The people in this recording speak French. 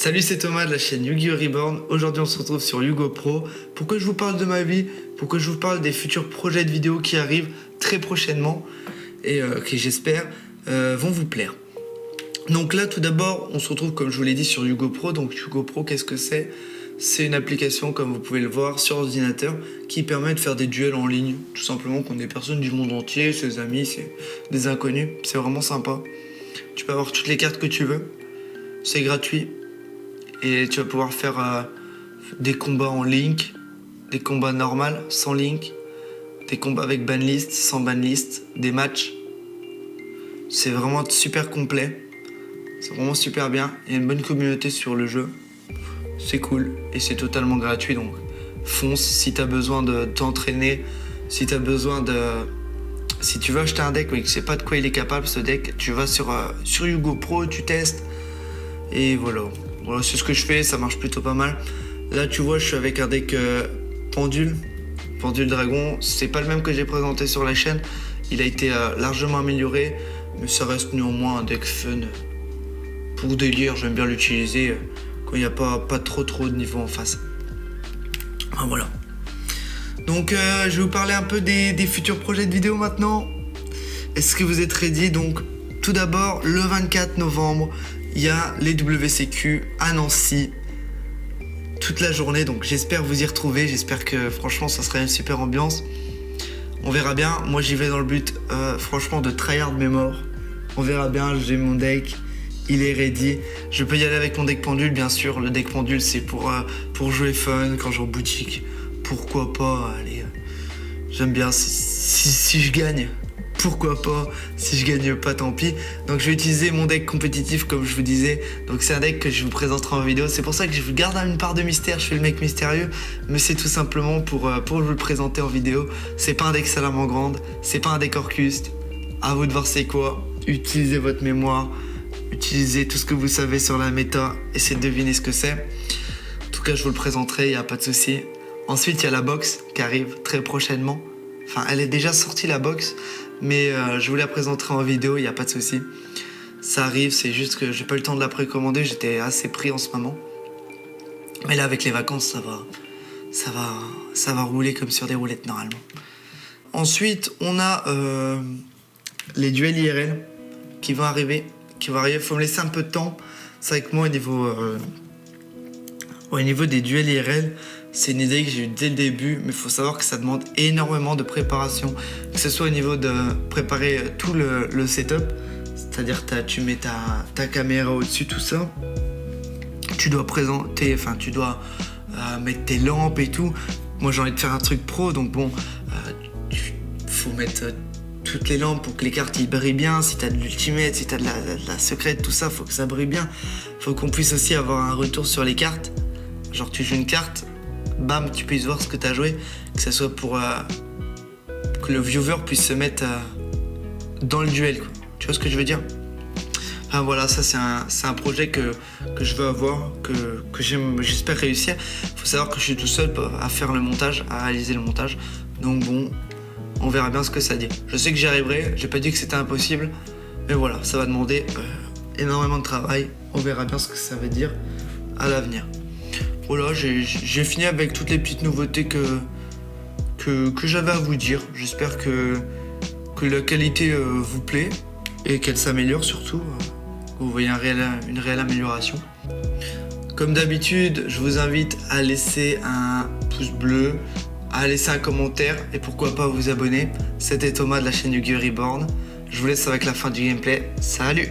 Salut, c'est Thomas de la chaîne Yu-Gi-Oh! Reborn. Aujourd'hui on se retrouve sur Yu-Go Pro. Pourquoi je vous parle de ma vie? Pourquoi je vous parle des futurs projets de vidéos qui arrivent très prochainement et qui j'espère vont vous plaire. Donc là tout d'abord on se retrouve comme je vous l'ai dit sur Yu-Go Pro. Donc Yu-Go Pro, qu'est-ce que c'est? C'est une application, comme vous pouvez le voir, sur ordinateur qui permet de faire des duels en ligne. Tout simplement contre des personnes du monde entier, ses amis, c'est des inconnus. C'est vraiment sympa. Tu peux avoir toutes les cartes que tu veux. C'est gratuit. Et tu vas pouvoir faire des combats en link, des combats normaux, sans link, des combats avec banlist, sans banlist, des matchs. C'est vraiment super complet. C'est vraiment super bien. Il y a une bonne communauté sur le jeu. C'est cool et c'est totalement gratuit, donc fonce si tu as besoin de t'entraîner, si tu as besoin de... Si tu veux acheter un deck mais que tu sais pas de quoi il est capable ce deck, tu vas sur Yu-Go Pro, tu testes et voilà. Voilà, c'est ce que je fais, ça marche plutôt pas mal. Là tu vois je suis avec un deck Pendule Dragon, c'est pas le même que j'ai présenté sur la chaîne, il a été largement amélioré, mais ça reste néanmoins un deck fun. Pour délire, j'aime bien l'utiliser quand il n'y a pas trop de niveau en face. Ah, voilà. Donc je vais vous parler un peu des futurs projets de vidéo maintenant. Est-ce que vous êtes ready? Donc tout d'abord, le 24 novembre, il y a les WCQ à Nancy toute la journée, donc j'espère vous y retrouver. J'espère que franchement ça sera une super ambiance. On verra bien. Moi j'y vais dans le but franchement de tryhard mes morts. On verra bien, j'ai mon deck. Il est ready. Je peux y aller avec mon deck pendule, bien sûr. Le deck pendule, c'est pour jouer fun, quand je vais en boutique. Pourquoi pas, allez. J'aime bien. Si je gagne, pourquoi pas. Si je gagne pas, tant pis. Donc je vais utiliser mon deck compétitif, comme je vous disais. Donc c'est un deck que je vous présenterai en vidéo. C'est pour ça que je vous garde une part de mystère. Je fais le mec mystérieux. Mais c'est tout simplement pour vous le présenter en vidéo. C'est pas un deck Salamandre, c'est pas un deck Orcust. À vous de voir c'est quoi. Utilisez votre mémoire. Utilisez tout ce que vous savez sur la méta, essayez de deviner ce que c'est. En tout cas, je vous le présenterai, il n'y a pas de souci. Ensuite, il y a la box qui arrive très prochainement. Enfin, elle est déjà sortie la box, mais je vous la présenterai en vidéo, il n'y a pas de souci. Ça arrive, c'est juste que j'ai pas eu le temps de la précommander, j'étais assez pris en ce moment. Mais là, avec les vacances, ça va rouler comme sur des roulettes normalement. Ensuite, on a les duels IRL qui vont arriver. Il faut me laisser un peu de temps. C'est vrai que moi au niveau des duels IRL, c'est une idée que j'ai eue dès le début, mais il faut savoir que ça demande énormément de préparation, que ce soit au niveau de préparer tout le setup, c'est-à-dire tu mets ta caméra au-dessus, tout ça, tu dois mettre tes lampes et tout. Moi j'ai envie de faire un truc pro, donc bon, faut mettre toutes les lampes pour que les cartes ils brillent bien. Si t'as de l'ultimate, si t'as de la secrète, tout ça, faut que ça brille bien. Faut qu'on puisse aussi avoir un retour sur les cartes. Genre tu joues une carte, bam, tu puisses voir ce que t'as joué, que ça soit pour que le viewer puisse se mettre dans le duel, quoi. Tu vois ce que je veux dire? Enfin voilà, ça c'est un projet que je veux avoir, que j'espère réussir. Faut savoir que je suis tout seul à faire le montage, à réaliser le montage. Donc bon, on verra bien ce que ça dit. Je sais que j'y arriverai, j'ai pas dit que c'était impossible, mais voilà, ça va demander énormément de travail. On verra bien ce que ça veut dire à l'avenir. Voilà, j'ai fini avec toutes les petites nouveautés que j'avais à vous dire. J'espère que la qualité vous plaît et qu'elle s'améliore surtout. Que vous voyez une réelle amélioration. Comme d'habitude, je vous invite à laisser un pouce bleu, à laisser un commentaire et pourquoi pas vous abonner. C'était Thomas de la chaîne Yu-Gi-Oh! Reborn. Je vous laisse avec la fin du gameplay. Salut!